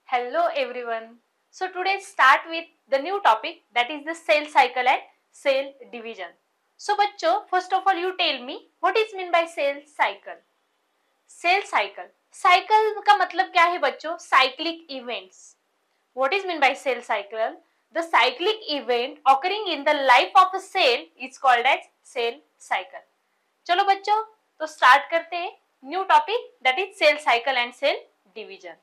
Hello everyone. So today start with the new topic, that is the cell cycle and cell division. So बच्चों, first of all you tell me what is mean by cell cycle. Cell cycle. Cycle का मतलब क्या है बच्चों? Cyclic events. What is mean by cell cycle? The cyclic event occurring in the life of a cell is called as cell cycle. चलो बच्चों, तो start करते हैं new topic, that is cell cycle and cell division.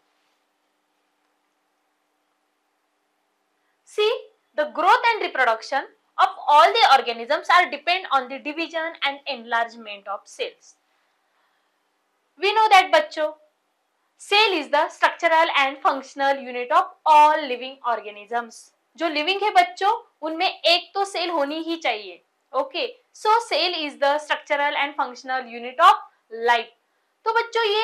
See, the growth and reproduction of all the organisms are depend on the division and enlargement of cells. We know that बच्चों, cell is the structural and functional unit of all living organisms. जो living है बच्चों, उनमें एक तो cell होनी ही चाहिए. Okay, so cell is the structural and functional unit of life. तो बच्चों ये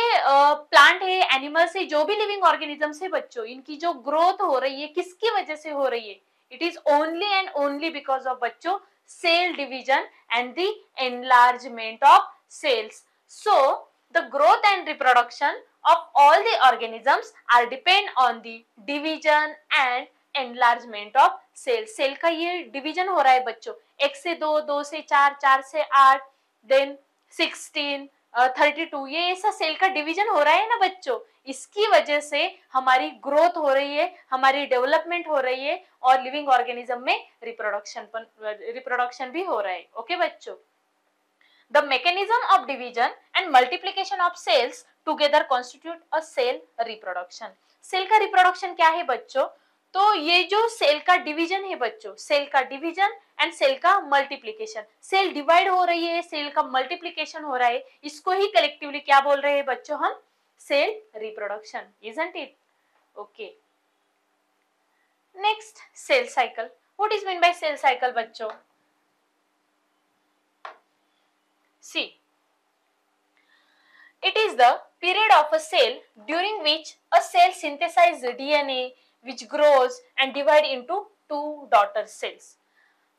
प्लांट है, एनिमल्स है, जो भी लिविंग ऑर्गेनिजम्स है बच्चों, इनकी जो ग्रोथ हो रही है किसकी वजह से हो रही है? It is only and only because of बच्चों cell division and the enlargement of cells. So the growth and reproduction of all the organisms are depend on the division and enlargement of cell. Cell का ये division हो रहा है बच्चों, 1 से 2, 2 से 4, 4 से 8, देन 16, 32, ये ऐसा सेल का डिवीजन हो रहा है ना बच्चों. इसकी वजह से हमारी ग्रोथ हो रही है, हमारी डेवलपमेंट हो रही है और लिविंग ऑर्गेनिज्म में रिप्रोडक्शन भी हो रहा है. ओके बच्चों, the mechanism of division and multiplication of cells together constitute a cell reproduction. Cell का रिप्रोडक्शन क्या है बच्चों? तो ये जो सेल का डिवीजन है बच्चों, सेल का डिवीजन एंड सेल का मल्टीप्लीकेशन, सेल डिवाइड हो रही है, सेल का मल्टीप्लीकेशन हो रहा है, इसको ही कलेक्टिवली क्या बोल रहे हैं बच्चों हम? Cell reproduction. Isn't it? Okay, next cell cycle. What is mean by cell cycle बच्चों? See, it is the period of a cell during which a cell synthesizes DNA which grows and divide into two daughter cells.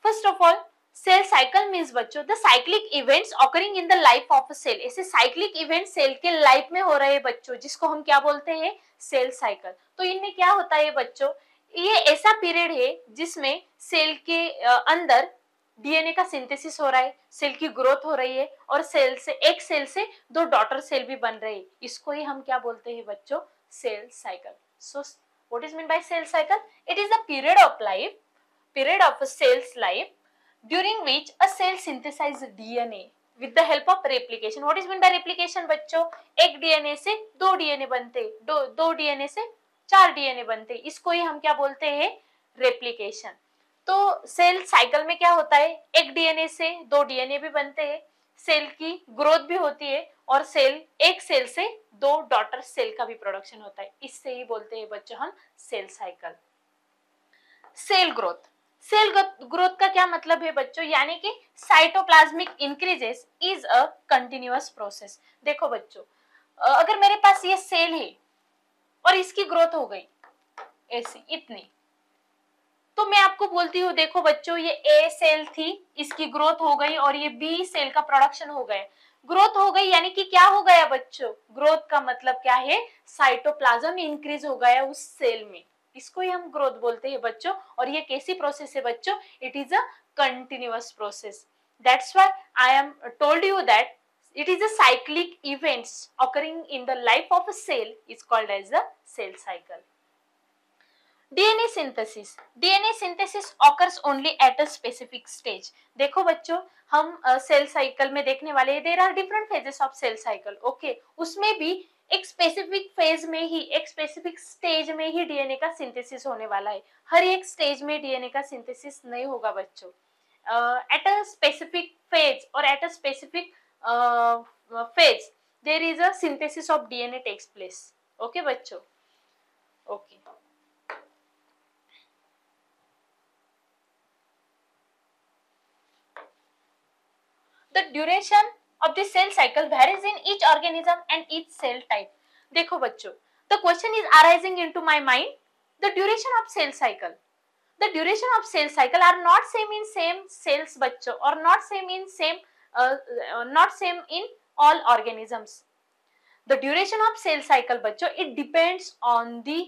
First of all, cell cycle means बच्चों the cyclic events occurring in the life of a cell. ऐसे cyclic events cell के life में हो रहे हैं बच्चों, जिसको हम क्या बोलते हैं? cell cycle. तो इनमें क्या होता है बच्चों? ये ऐसा पीरियड है जिसमें सेल के अंदर डीएनए का सिंथेसिस हो रहा है, सेल की ग्रोथ हो रही है और सेल से एक सेल से दो डॉटर सेल भी बन रही है. इसको ही हम क्या बोलते हैं बच्चों? Cell cycle. So what is mean by cell cycle? It is the period of a cell's life during which a cell synthesizes DNA with the help of replication. What is mean by replication बच्चों? एक DNA से दो DNA बनते, दो DNA से 4 DNA बनते, इसको ही हम क्या बोलते हैं? रेप्लिकेशन. तो सेल साइकिल में क्या होता है? एक डीएनए से दो डीएनए भी बनते हैं, सेल की ग्रोथ भी होती है और एक सेल से दो डॉटर सेल का भी प्रोडक्शन होता है. इससे ही बोलते हैं बच्चों हम cell cycle. Cell growth. Cell growth का क्या मतलब है बच्चों? यानी कि cytoplasmic increases is a continuous process. देखो बच्चों, अगर मेरे पास ये सेल है और इसकी ग्रोथ हो गई ऐसी इतनी, तो मैं आपको बोलती हूँ देखो बच्चों ये ए सेल थी, इसकी ग्रोथ हो गई और ये बी सेल का प्रोडक्शन हो गया. ग्रोथ हो गई यानी कि क्या हो गया बच्चों? ग्रोथ का मतलब क्या है? साइटोप्लाज्म इंक्रीज हो गया उस सेल में, इसको ही हम ग्रोथ बोलते हैं बच्चों. और ये कैसी प्रोसेस है बच्चों? It is a continuous process. That's why I am told you that it is a cyclic events occurring in the life of a cell is called as the cell cycle. DNA synthesis. DNA synthesis occurs only at a specific stage. देखो बच्चों, हम cell cycle में देखने वाले हैं, there are different phases of cell cycle. Okay, उसमें भी एक स्पेसिफिक फेज में ही, एक स्पेसिफिक स्टेज में ही डीएनए का सिंथेसिस होने वाला है. हर एक स्टेज में डीएनए का सिंथेसिस नहीं होगा बच्चों. एट अ स्पेसिफिक फेज और at a specific phase there is a synthesis of DNA takes place. Okay बच्चों, okay. The duration of the cell cycle varies in each organism and each cell type. देखो बच्चों, the question is arising into my mind, the duration of cell cycle. The duration of cell cycle are not same in same cells बच्चों, or not same in all organisms. The duration of cell cycle बच्चों, it depends on the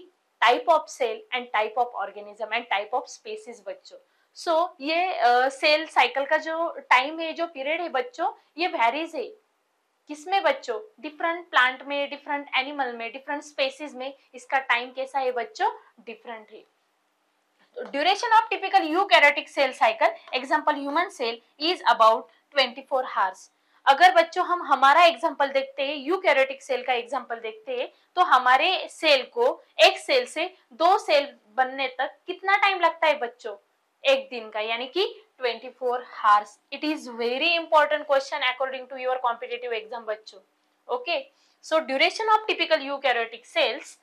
type of cell and type of organism and type of species बच्चों। So ये cell cycle का जो time है, जो period है बच्चों, ये वेरीज है। किसमें बच्चों? डिफरेंट प्लांट में, डिफरेंट एनिमल में, डिफरेंट स्पेसीज में इसका टाइम कैसा है बच्चों? डिफरेंट है। Duration of typical eukaryotic cell cycle, example human cell, is about 24 hours. अगर बच्चों हम हमारा एग्जांपल देखते हैं, यूकैरियोटिक सेल का एग्जांपल देखते हैं, तो हमारे सेल को एक सेल से दो सेल बनने तक कितना टाइम लगता है बच्चों? एक दिन का, यानी कि 24 hours. It is very important question according to your competitive exam बच्चों। Okay, so duration of typical eukaryotic cells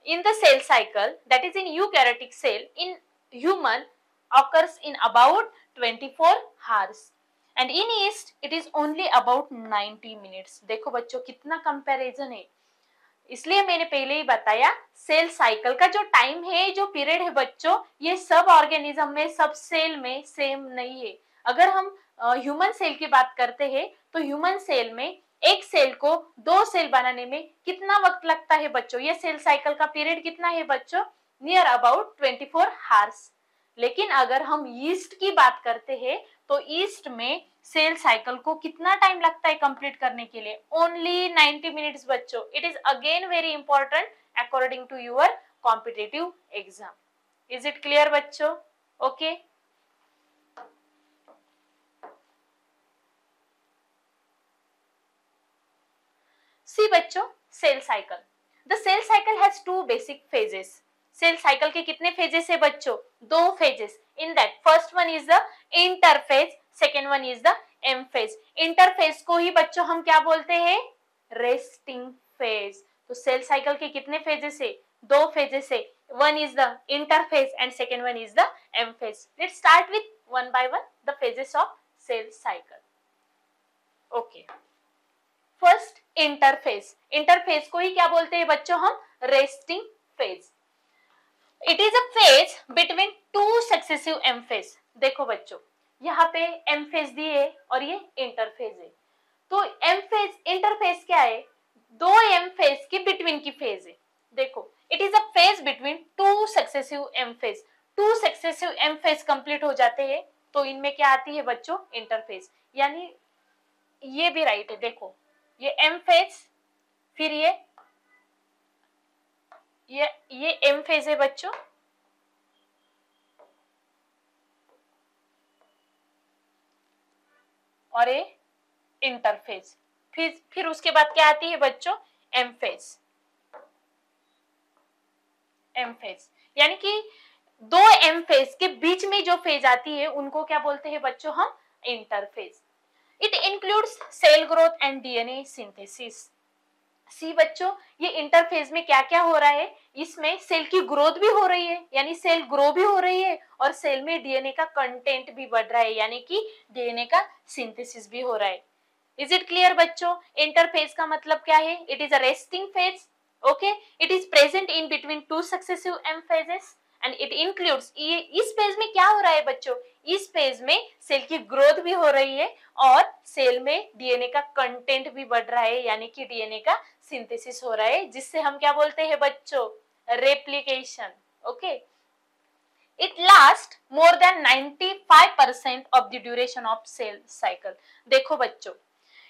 in the cell cycle, that is in eukaryotic cell, in human occurs in about 24 hours and in yeast it is only about 90 minutes। देखो बच्चों कितना comparison है। इसलिए मैंने पहले ही बताया, cell cycle का जो टाइम है, जो पीरियड है बच्चों, ये सब ऑर्गेनिज्म में, सब सेल में सेम नहीं है। अगर हम ह्यूमन सेल की बात करते हैं तो ह्यूमन सेल में एक सेल को दो सेल बनाने में कितना वक्त लगता है बच्चों? ये सेल साइकिल का पीरियड कितना है बच्चों? Near about 24 hours. लेकिन अगर हम यीस्ट की बात करते हैं तो यीस्ट में सेल साइकिल को कितना टाइम लगता है कंप्लीट करने के लिए? ओनली 90 मिनट्स बच्चों। It is again very important according to your competitive exam. Is it clear बच्चों? ओके, सी बच्चों, cell cycle. The cell cycle has two basic phases. Cell cycle के कितने फेजेस है बच्चों? दो phases. In that first one is the interphase, second one is the M phase. Interphase को ही बच्चों हम क्या बोलते हैं? Resting phase. तो सेल साइकिल के कितने फेजेस है? दो फेजेस है। One is the interphase and second one is the M phase. Let's start with one by one the phases of cell cycle. Okay, first interphase. Interphase को ही क्या बोलते हैं बच्चों हम? Resting phase. It is a phase between two successive M phase. देखो बच्चों, यहाँ पे एम फेज दी है और ये इंटरफेज है। तो एम फेज, इंटरफेज क्या है? दो एम फेज के बिटवीन की फेज है। देखो, it is a phase between two successive M phase. Two successive M phase complete हो जाते हैं तो इनमें क्या आती है बच्चों? इंटरफेज। यानी ये भी राइट है। देखो, ये एम फेज, फिर ये एम फेज है बच्चों, और ये इंटरफेज। फिर उसके बाद क्या आती है बच्चों? M phase. एम फेज यानी कि दो एम फेज के बीच में जो फेज आती है उनको क्या बोलते हैं बच्चों हम? Interphase. It includes cell growth and DNA synthesis. See बच्चों, ये इंटरफेज में क्या क्या हो रहा है? इसमें सेल की ग्रोथ भी हो रही है, यानी सेल ग्रो भी हो रही है, और सेल में डीएनए का कंटेंट भी बढ़ रहा है, यानी कि डीएनए का सिंथेसिस भी हो रहा है। इज इट क्लियर बच्चों? इंटरफेज का मतलब क्या है? It is a resting phase. Okay, it is present in between two successive M phases and it includes, इस फेज में क्या हो रहा है बच्चों? इस फेज में सेल की ग्रोथ भी हो रही है और सेल में डीएनए का कंटेंट भी बढ़ रहा है, यानी कि डीएनए का सिंथेसिस हो रहा है, जिससे हम क्या बोलते हैं बच्चों? Replication. Okay, it last more than 95% of the duration of cell cycle. देखो बच्चों,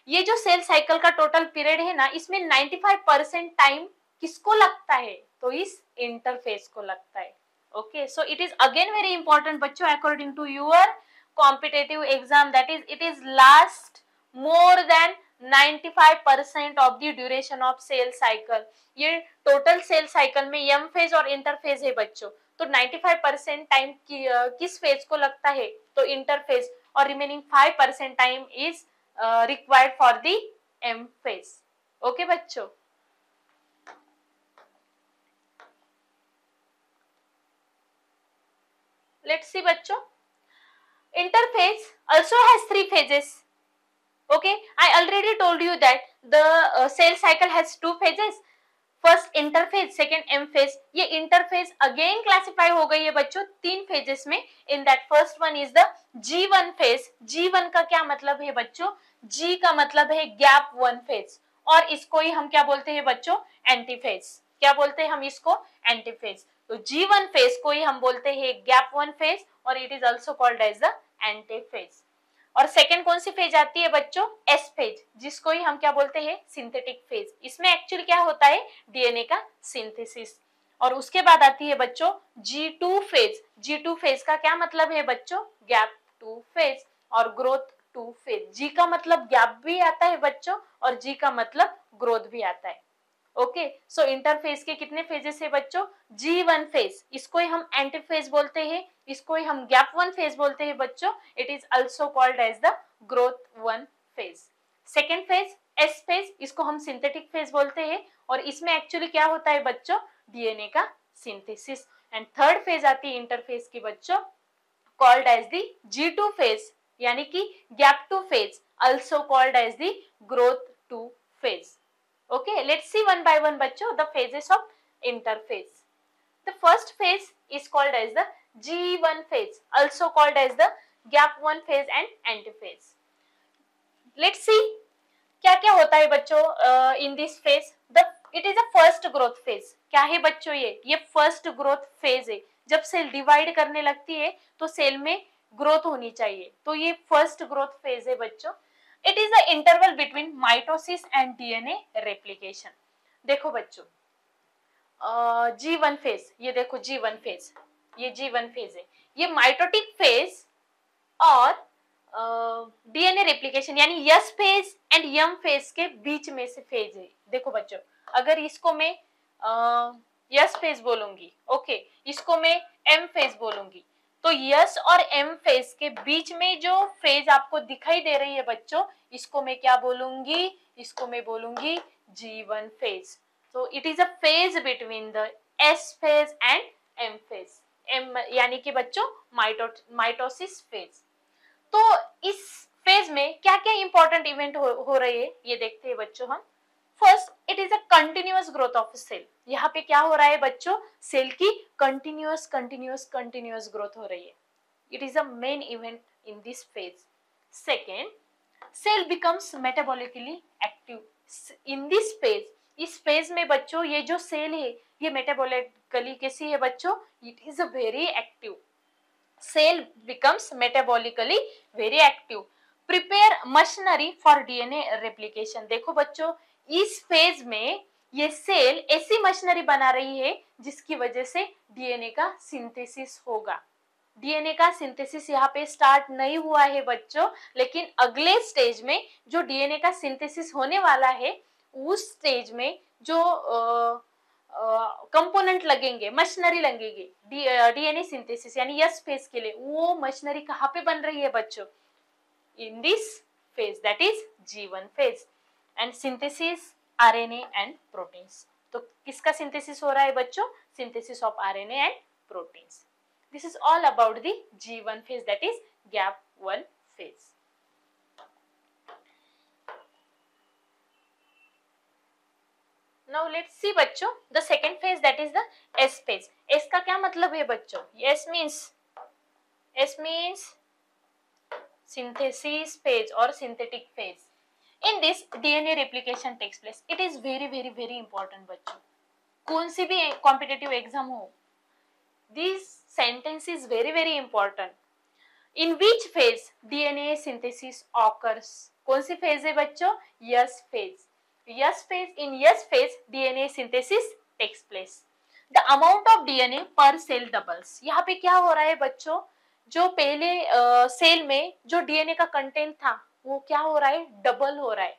ये जो सेल साइकिल का टोटल पीरियड है ना, इसमें 95% टाइम किसको लगता है? तो इस इंटरफेस को लगता है। Okay, so it is again very important बच्चों according to your competitive exam, that is it is last more than 95% of the duration of cell cycle. ये टोटल सेल साइकिल में एम फेज और interphase है बच्चों, तो 95% time किस phase को लगता है? तो इंटरफेज, और remaining 5% time is required for the M phase. Okay बच्चों, let's see बच्चों, interphase also has three phases. Okay, I already told you that the cell cycle has two phases. First interphase, second M phase. ये interphase again classify हो गई है बच्चों तीन phases में। In that first one is the G1 phase. G1 का क्या मतलब है बच्चों? G का मतलब है गैप वन फेज, और इसको ही हम क्या बोलते हैं बच्चों? एंटीफेज। क्या बोलते हैं हम इसको? एंटीफेज। तो G1 फेज को ही हम बोलते हैं गैप 1 फेज और it is also called as the antiphase. और सेकंड कौन सी फेज आती है बच्चों? एस फेज, जिसको ही हम क्या बोलते हैं? Synthetic phase. इसमें एक्चुअली क्या होता है? डीएनए का सिंथेसिस। और उसके बाद आती है बच्चों G2 फेज। G2 फेज का क्या मतलब है बच्चों? गैप 2 फेज और ग्रोथ 2 फेज। जी का मतलब गैप भी आता है बच्चों और जी का मतलब ग्रोथ भी आता है। ओके, सो इंटरफेज के कितने फेजेस है बच्चों? G1 फेज, इसको ही हम एंटीफेज बोलते हैं, इसको ही हम गैप 1 फेज बोलते हैं बच्चों। It is also called as the growth 1 phase. Second phase S phase, इसको हम सिंथेटिक फेज बोलते हैं और इसमें एक्चुअली क्या होता है बच्चों? डीएनए का सिंथेसिस। एंड थर्ड फेज आती है इंटरफेज की बच्चों, called as the G2 phase, यानी कि gap 2 phase, also called as the growth 2 phase. Okay, let's see one by one बच्चों the phases of interphase. The first phase is called as the G1 phase, also called as the gap 1 phase and antiphase. Let's see क्या क्या होता है बच्चों in this phase. It is a first growth phase. क्या है बच्चों? ये first growth phase है। जब सेल डिवाइड करने लगती है तो सेल में ग्रोथ होनी चाहिए, तो ये फर्स्ट ग्रोथ फेज है बच्चों। It is the interval between mitosis and DNA replication. देखो बच्चों G1 फेज, ये देखो G1 फेज, ये G1 फेज है। ये माइटोटिक फेज और डीएनए रेप्लिकेशन यानी S phase and M phase के बीच में से फेज है। देखो बच्चों, अगर इसको मैं यस फेज बोलूंगी, ओके, इसको मैं एम फेज बोलूंगी, तो यस और एम फेज के बीच में जो फेज आपको दिखाई दे रही है बच्चों, इसको मैं क्या बोलूंगी? इसको मैं बोलूंगी G1 फेज। तो it is a phase between the S phase and M phase. M यानी कि बच्चों माइटोसिस फेज। तो इस फेज में क्या क्या इंपॉर्टेंट इवेंट हो रहे हैं ये देखते हैं बच्चों हम। First, it is a continuous growth of cell. यहाँ पे क्या हो रहा है बच्चों? सेल की कंटिन्यूअस ग्रोथ हो रही है। It is a main event in this phase. Second, cell becomes metabolically active in this phase. इस फेज में बच्चों ये जो सेल है ये मेटाबॉलिकली कैसी है बच्चों? It is a very active. Cell becomes metabolically very active. Prepare machinery for DNA replication. देखो बच्चों, इस फेज में ये सेल ऐसी मशीनरी बना रही है जिसकी वजह से डीएनए का सिंथेसिस होगा। डीएनए का सिंथेसिस यहाँ पे स्टार्ट नहीं हुआ है बच्चों, लेकिन अगले स्टेज में जो डीएनए का सिंथेसिस होने वाला है उस स्टेज में जो कंपोनेंट लगेंगे, मशीनरी लगेगी डीएनए सिंथेसिस यानी यस फेज के लिए, वो मशीनरी कहाँ पे बन रही है बच्चों? इन this phase, that is G1 phase. And synthesis RNA and proteins. तो किसका सिंथेसिस हो रहा है बच्चों? Synthesis of RNA and proteins. This is all about the G1 phase, that is gap 1 phase. Now let's see बच्चों the second phase, that is the S phase. S का क्या मतलब है बच्चों? S means synthesis phase or synthetic phase. In this DNA replication takes place. It is very important बच्चों। कौन सी भी competitive exam हो, this sentence is very important. In which phase DNA synthesis occurs? कौन सी फेज है बच्चों? Yes phase. Yes phase, in yes phase DNA synthesis takes place. The amount of DNA per cell doubles. यहाँ पे क्या हो रहा है बच्चों? जो पहले सेल में जो डीएनए का कंटेंट था वो क्या हो रहा है? डबल हो रहा है।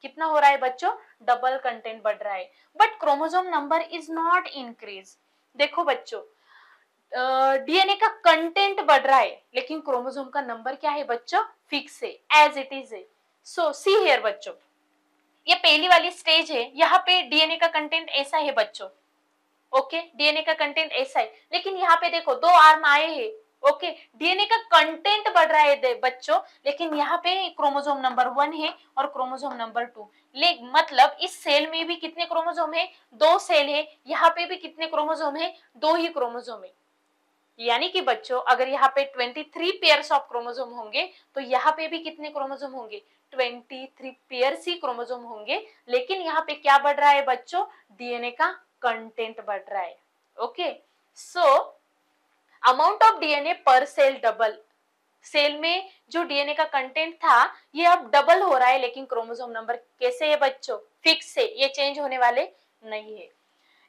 कितना हो रहा है बच्चों? डबल कंटेंट बढ़ रहा है। But chromosome number is not increase. देखो बच्चों, डीएनए का कंटेंट बढ़ रहा है लेकिन क्रोमोसोम का नंबर क्या है बच्चों? फिक्स है, एज इट इज है। सो सी हियर बच्चों, ये पहली वाली स्टेज है, यहाँ पे डीएनए का कंटेंट ऐसा है बच्चों, ओके, डीएनए का कंटेंट ऐसा है, लेकिन यहाँ पे देखो 2 आर्म आए हैं, ओके, डीएनए का कंटेंट बढ़ रहा है बच्चों, लेकिन यहाँ पे क्रोमोसोम नंबर 1 है और क्रोमोसोम नंबर 2। मतलब इस सेल में भी कितने क्रोमोसोम है? 2 सेल है। यहाँ पे भी कितने क्रोमोसोम है? 2 ही क्रोमोसोम है। यानी कि बच्चों अगर यहाँ पे 23 पेयर्स ऑफ क्रोमोसोम होंगे तो यहाँ पे भी कितने क्रोमोसोम होंगे? 23 पेयर्स ही क्रोमोसोम होंगे। लेकिन यहाँ पे क्या बढ़ रहा है बच्चों? डीएनए का कंटेंट बढ़ रहा है. Okay, so amount of DNA पर सेल डबल. सेल में जो डीएनए का कंटेंट था ये अब डबल हो रहा है, लेकिन क्रोमोसोम नंबर कैसे है बच्चों? फिक्स है, ये चेंज होने वाले नहीं है.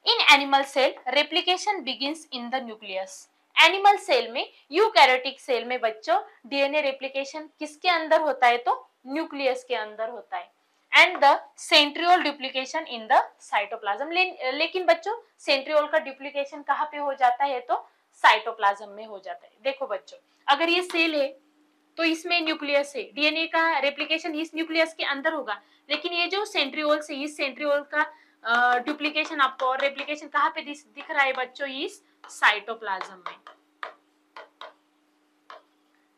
In animal cell replication begins in the nucleus. Animal cell में, यूकैरियोटिक सेल में बच्चों डीएनए रेप्लिकेशन किसके अंदर होता है? तो न्यूक्लियस के अंदर होता है. And the centriole duplication in the cytoplasm. लेकिन बच्चों सेंट्रियोल का डुप्लीकेशन कहाँ पे हो जाता है? तो साइटोप्लाज्म में हो जाता है. देखो बच्चों, अगर ये सेल है तो इसमें न्यूक्लियस है, डीएनए का रेप्लिकेशन इस न्यूक्लियस के अंदर होगा, लेकिन ये जो सेंट्रियोल से, इस सेंट्रियोल का डुप्लीकेशन आपको और रेप्लिकेशन कहाँ पे दिख रहा है बच्चों? इस साइटोप्लाज्म में.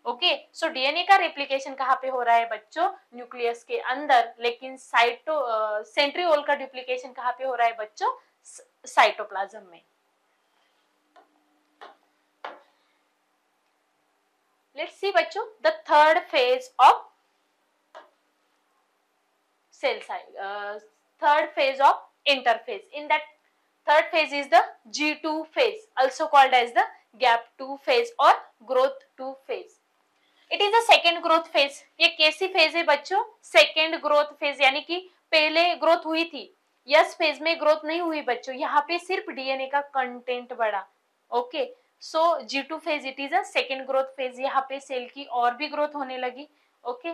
ओके, सो डीएनए का रेप्लिकेशन कहाँ पे हो रहा है बच्चों? न्यूक्लियस के अंदर, लेकिन सेंट्रियोल का डुप्लीकेशन कहाँ पे हो रहा है बच्चों? साइटोप्लाज्म में. Let's see बच्चों the third phase of cell cycle, third phase of interphase. In that third phase is the G2 phase, also called as the gap 2 phase or growth 2 phase. It is the second growth phase. ये कैसी phase है बच्चों? Second growth phase, यानी कि पहले growth हुई थी, yes phase में growth नहीं हुई बच्चों, यहाँ पे सिर्फ डीएनए का कंटेंट बढ़ा. Okay, so G2 phase it is a second growth phase. यहाँ पे सेल की और भी ग्रोथ होने लगी. Okay,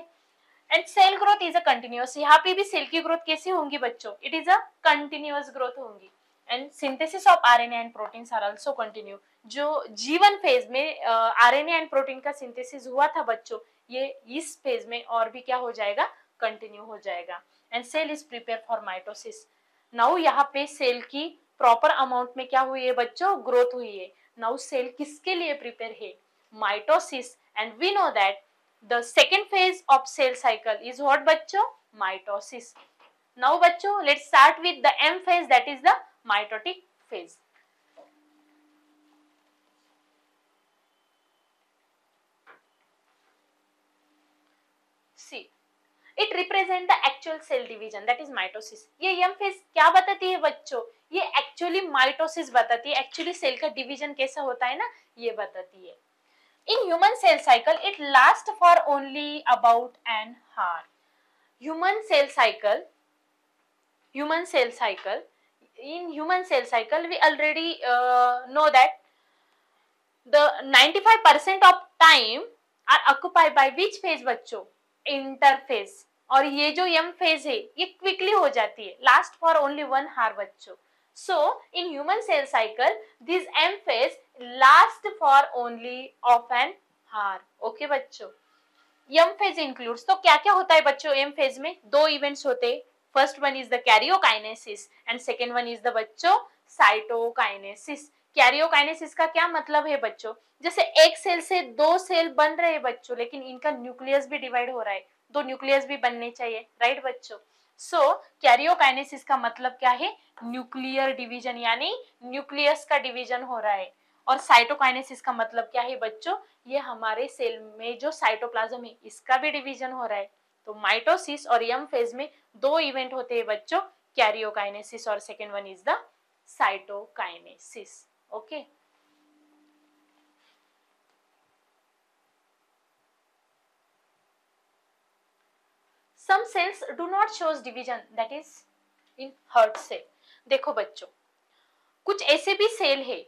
and cell growth is a continuous. यहाँ पे भी सेल की ग्रोथ कैसी होंगी बच्चों? It is a continuous growth होंगी. And synthesis of RNA and proteins are also continue. जो जीवन फेज में आरएनए एंड प्रोटीन का सिंथेसिस हुआ था बच्चों, ये इस फेज में और भी क्या हो जाएगा? कंटिन्यू हो जाएगा. And cell is prepare for mitosis. Now यहाँ पे सेल की प्रॉपर अमाउंट में क्या हुई है बच्चों? ग्रोथ हुई है. नाउ सेल किसके लिए प्रिपेयर है? Mitosis. And we know that the second phase of cell cycle is what बच्चों? Mitosis. Now बच्चों let's start with the M phase, that is the mitotic phase. See, it represent the actual cell division, that is mitosis. ये M phase क्या बताती है बच्चों? ये actually mitosis बताती है. actually cell का division कैसा होता है ना, ये बताती है. In human cell cycle, it lasts for only about an hour. Human cell cycle, in human cell cycle, we already know that the 95% of time are occupied by which phase बच्चों? Interphase. और ये जो M phase है ये quickly हो जाती है, last for only 1 hour बच्चों. So in human cell cycle, this M phase last for only of an hour. Okay बच्चों, M phase includes, तो क्या क्या होता है बच्चों M phase में? दो इवेंट्स होते हैं. First one is the karyokinesis and second one is the बच्चों साइटोकाइनेसिस. कैरियोकाइनेसिस का क्या मतलब है बच्चों? जैसे एक सेल से दो सेल बन रहे हैं बच्चों, लेकिन इनका न्यूक्लियस भी डिवाइड हो रहा है, दो न्यूक्लियस भी बनने चाहिए, राइट बच्चों? सो कैरियोकाइनेसिस का मतलब क्या है? न्यूक्लियर डिवीजन, यानी न्यूक्लियस का डिवीजन हो रहा है. और साइटोकाइनेसिस का मतलब क्या है बच्चों? ये हमारे सेल में जो साइटोप्लाज्म है इसका भी डिवीजन हो रहा है. तो माइटोसिस और एम फेज में दो इवेंट होते हैं बच्चों, कैरियोकाइनेसिस और second one is the cytokinesis. Okay, some cells do not shows division, that is in hurt cell. देखो बच्चों, कुछ ऐसे भी सेल है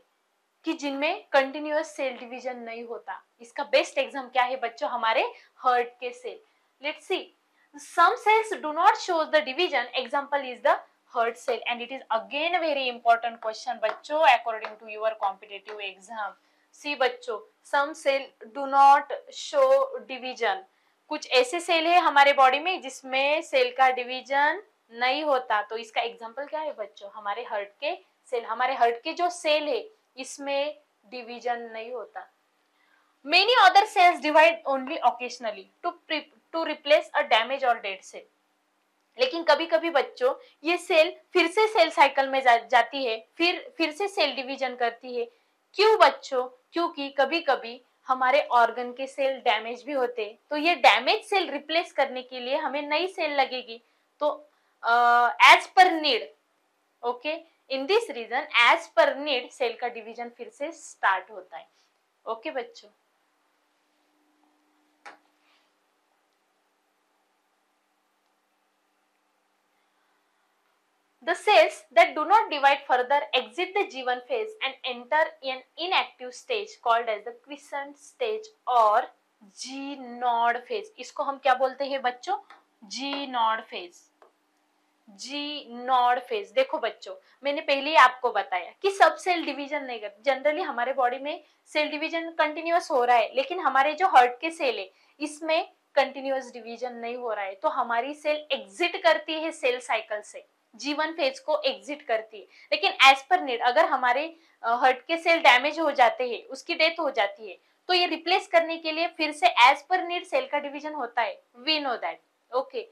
कि जिनमें कंटिन्यूअस सेल डिवीजन नहीं होता. इसका बेस्ट एग्जाम्पल क्या है बच्चों? हमारे हर्ट के cell. Let's see, some cells do not show the division, example is the hurt cell, and it is again a very important question बच्चों according to your competitive exam. See बच्चों, some cell do not show division. कुछ ऐसे cell है हमारे body में जिसमें cell का division नहीं होता. तो इसका एग्जाम्पल क्या है बच्चों? हमारे हर्ट के सेल. हमारे हर्ट के जो सेल है इसमें डिवीजन नहीं होता. Many other cells divide only occasionally to replace a damaged or dead cell. लेकिन कभी कभी बच्चों ये सेल फिर से सेल साइकिल में जाती है, फिर से सेल डिवीजन करती है. क्यों बच्चों? क्योंकि कभी कभी हमारे ऑर्गन के सेल डैमेज भी होते हैं, तो ये डैमेज सेल रिप्लेस करने के लिए हमें नई सेल लगेगी. तो as per need, okay, in this region as per need cell का डिवीजन फिर से स्टार्ट होता है। ओके बच्चों, the cells that do not divide further exit the G1 phase and enter an inactive stage called as the quiescent stage or G nod phase। इसको हम क्या बोलते हैं बच्चों? G nod phase। G naught phase. देखो बच्चों, मैंने पहले ही आपको बताया कि सब सेल डिवीजन नहीं करते। जनरली हमारे बॉडी में सेल डिवीजन कंटिन्यूअस हो रहा है, लेकिन हमारे जो हार्ट के सेल है इसमें कंटिन्यूअस डिवीजन नहीं हो रहा है, तो हमारी सेल एग्जिट करती है सेल साइकिल से, G1 फेज को एग्जिट करती है। लेकिन एज पर नीड अगर हमारे हार्ट के सेल डैमेज हो जाते हैं, उसकी डेथ हो जाती है, तो ये रिप्लेस करने के लिए फिर से एज पर नीड सेल का डिवीजन होता है। We know that. ओके,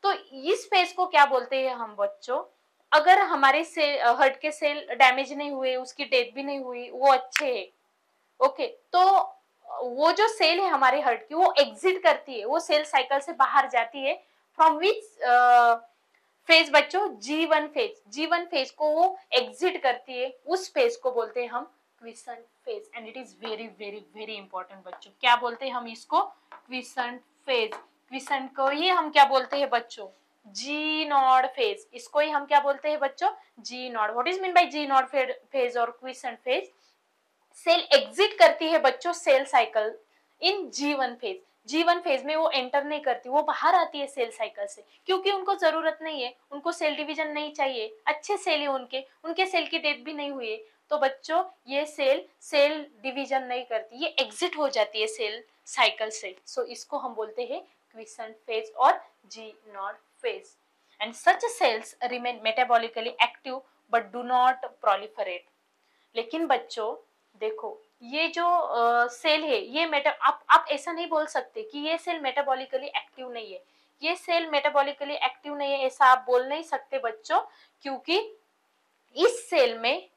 तो इस फेज को क्या बोलते हैं हम बच्चों? अगर हमारे सेल हार्ट के सेल डैमेज नहीं हुए, उसकी डेथ भी नहीं हुई, वो अच्छे है, ओके, तो वो जो सेल है हमारे हार्ट की वो एग्जिट करती है, वो सेल साइकिल से बाहर जाती है। फ्रॉम विच फेज बच्चों? G1 phase. G1 फेज को वो एग्जिट करती है, उस फेज को बोलते हैं हम quiescent phase. And it is very very very important बच्चों। क्या बोलते हैं हम इसको? Quiescent phase. क्विसेंट को ही हम क्या बोलते हैं बच्चों? G naught phase. इसको ही हम क्या बोलते हैं बच्चों? G naught. What is mean by G naught phase और क्विसेंट फेज? सेल एग्जिट करती है बच्चों cell cycle in G1 phase. G1 phase में वो एंटर नहीं करती, वो बाहर आती है सेल साइकिल से, क्योंकि उनको जरूरत नहीं है, उनको सेल डिवीजन नहीं चाहिए, अच्छे सेल है उनके सेल की डेथ भी नहीं हुई है, तो बच्चों ये सेल डिवीजन नहीं करती, ये एग्जिट हो जाती है सेल साइकिल से। सो इसको हम बोलते हैं क्विसेंट फेज और G naught phase. And such cells remain metabolically active but do not proliferate. लेकिन बच्चों देखो, ये जो सेल है ये आप ऐसा नहीं बोल सकते कि ये सेल मेटाबॉलिकली एक्टिव नहीं है। ये सेल मेटाबॉलिकली एक्टिव नहीं है ऐसा आप बोल नहीं सकते बच्चों, क्योंकि इस सेल में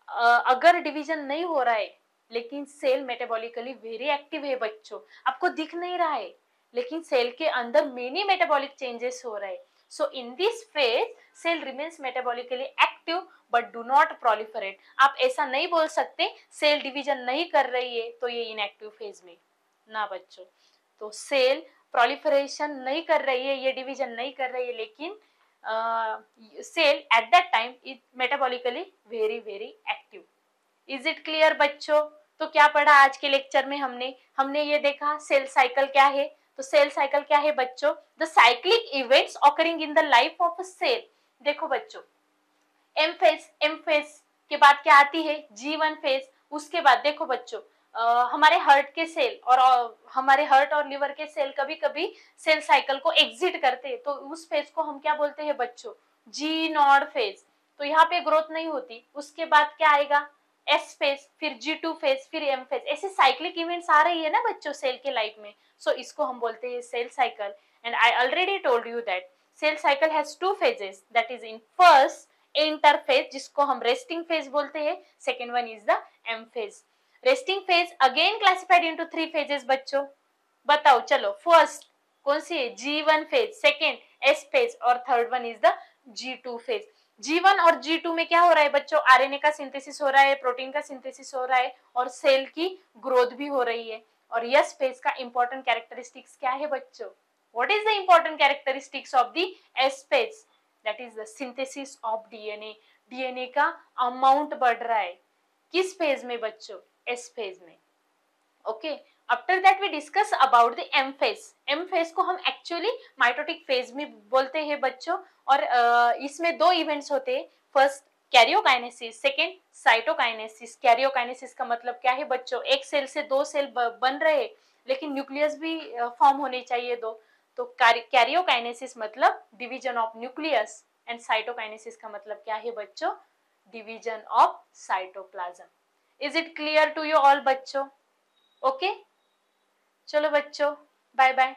अगर डिवीजन नहीं हो रहा है, लेकिन सेल मेटाबॉलिकली वेरी एक्टिव है बच्चों, आपको दिख नहीं रहा है, लेकिन सेल के अंदर मेनी मेटाबॉलिक चेंजेस हो रहे हैं। So in this phase cell remains metabolically active but do not proliferate. आप ऐसा नहीं बोल सकते सेल डिवीजन नहीं कर रही है तो ये इनएक्टिव फेज में ना बच्चों। तो सेल प्रोलिफरेशन नहीं कर रही है, ये डिवीजन नहीं कर रही है, लेकिन cell at that time is metabolically very very active. Is it clear बच्चों? तो क्या पढ़ा आज के लेक्चर में? हमने ये देखा सेल साइकिल क्या है। तो सेल साइकिल क्या है बच्चों? The cyclic events occurring in the life of a cell. देखो बच्चों, एम फेज के बाद क्या आती है? G1 phase. उसके बाद देखो बच्चों, हमारे हार्ट के सेल और हमारे हार्ट और लिवर के सेल कभी कभी सेल साइकिल को एग्जिट करते हैं, तो उस फेज को हम क्या बोलते हैं बच्चों? G naught phase. तो यहाँ पे ग्रोथ नहीं होती। उसके बाद क्या आएगा? S फेज, फिर G2 फेज, फिर M फेज। ऐसे साइक्लिक इवेंट्स आ रही है ना बच्चों सेल के लाइफ में। सो इसको हम बोलते हैं cell cycle. And I already told you that cell cycle has two phases, that is in first interphase जिसको हम रेस्टिंग फेज बोलते हैं, second one is the M phase. Resting phase again classified into 3 phases बच्चों। बताओ चलो, first कौन सी है? G1 phase, second S phase और third one is the G2 phase. G1 और G2 में क्या हो रहा है बच्चों? आरएनए का सिंथेसिस हो रहा है, प्रोटीन का सिंथेसिस हो रहा है और सेल की ग्रोथ भी हो रही है। और यस फेज का इंपॉर्टेंट कैरेक्टरिस्टिक्स क्या है बच्चों? What is the important characteristics of the S phase? That is the synthesis of DNA. DNA का अमाउंट बढ़ रहा है किस फेज में बच्चों? एस फेज में। Okay, after that we discuss about the M phase. M phase को हम एक्चुअली माइटोटिक फेज में बोलते हैं बच्चों। और इसमें दो इवेंट्स होते हैं, first karyokinesis, second cytokinesis. Karyokinesis का मतलब क्या है बच्चों? एक सेल से दो सेल बन रहे हैं, लेकिन न्यूक्लियस भी फॉर्म होने चाहिए दो। तो कैरियोकाइनेसिस मतलब division of nucleus, and cytokinesis का मतलब क्या है बच्चों? Division of cytoplasm. Is it clear to you all बच्चों? ओके, चलो बच्चों, बाय बाय।